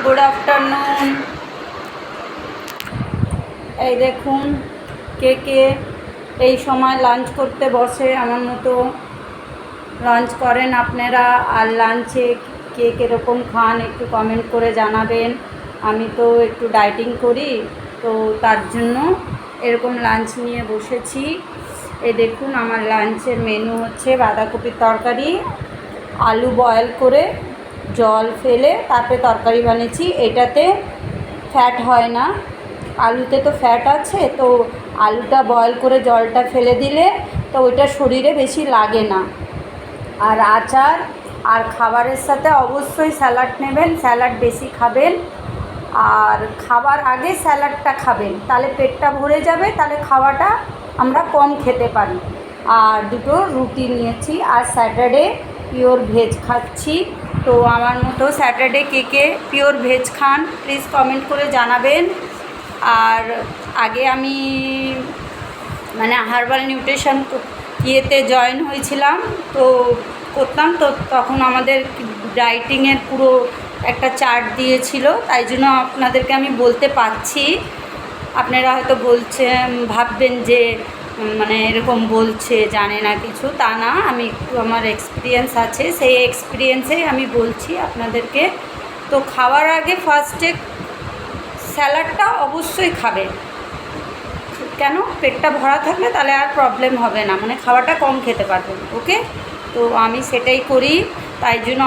Good afternoon. এই দেখুন কে কে এই সময় লাঞ্চ করতে বসে, আমার মতো লাঞ্চ করেন আপনারা। আর লাঞ্চে কে কীরকম খান একটু কমেন্ট করে জানাবেন। আমি তো একটু ডায়েটিং করি, তো তার জন্য এরকম লাঞ্চ নিয়ে বসেছি। এই দেখুন আমার লাঞ্চের মেনু হচ্ছে বাঁধাকপির তরকারি, আলু বয়েল করে জল ফেলে তারপরে তরকারি বানিয়েছি। এটাতে ফ্যাট হয় না, আলুতে তো ফ্যাট আছে, তো আলুটা বয়েল করে জলটা ফেলে দিলে তো ওইটা শরীরে বেশি লাগে না। আর আচার আর খাবারের সাথে অবশ্যই স্যালাড নেবেন, স্যালাড বেশি খাবেন। আর খাবার আগে স্যালাডটা খাবেন, তাহলে পেটটা ভরে যাবে, তাহলে খাওয়াটা আমরা কম খেতে পারি। আর দুটো রুটি নিয়েছি। আর স্যাটারডে পিওর ভেজ খাচ্ছি। তো আমার মতো Saturday K K pure veg Khan please comment করে জানাবেন। আর আগে আমি মানে হার্বাল নিউট্রিশন ইয়েতে জয়েন হয়েছিলাম, তো করতাম, তো তখন আমাদের ডায়েটিংয়ের পুরো একটা চার্ট দিয়েছিল, তাই জন্য আপনাদেরকে আমি বলতে পারছি। আপনারা হয়তো বলছেন, ভাববেন যে মানে এরকম বলছে জানে না কিছু, তা না, আমি একটু আমার এক্সপিরিয়েন্স আছে, সেই এক্সপিরিয়েন্সেই আমি বলছি আপনাদেরকে। তো খাওয়ার আগে ফার্স্টে স্যালাডটা অবশ্যই খাবে, কেন পেটটা ভরা থাকলে তাহলে আর প্রবলেম হবে না, মানে খাওয়াটা কম খেতে পারবেন। ওকে, তো আমি সেটাই করি, তাই জন্য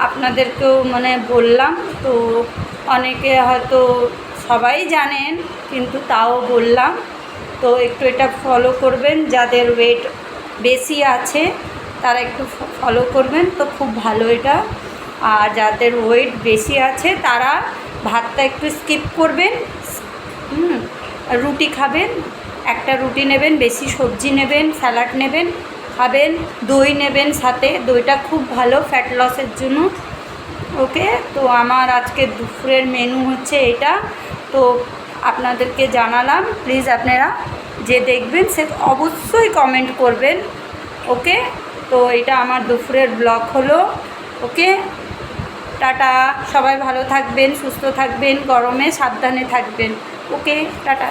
আপনাদেরকেও মানে বললাম। তো অনেকে হয়তো সবাই জানেন, কিন্তু তাও বললাম। তো একটু এটা ফলো করবেন, যাদের ওয়েট বেশি আছে তারা একটু ফলো করবেন, তো খুব ভালো এটা। আর যাদের ওয়েট বেশি আছে তারা ভাতটা একটু স্কিপ করবেন, রুটি খাবেন, একটা রুটি নেবেন, বেশি সবজি নেবেন, স্যালাড নেবেন, খাবেন, দই নেবেন সাথে, দইটা খুব ভালো ফ্যাট লসের জন্য। ওকে, তো আমার আজকে দুপুরের মেনু হচ্ছে এটা, তো আপনাদেরকে জানালাম। প্লিজ আপনারা যে দেখবেন সে অবশ্যই কমেন্ট করবেন। ওকে, তো এটা আমার দুপুরের ব্লগ হলো। ওকে, টাটা, সবাই ভালো থাকবেন, সুস্থ থাকবেন, গরমে সাবধানে থাকবেন। ওকে, টাটা।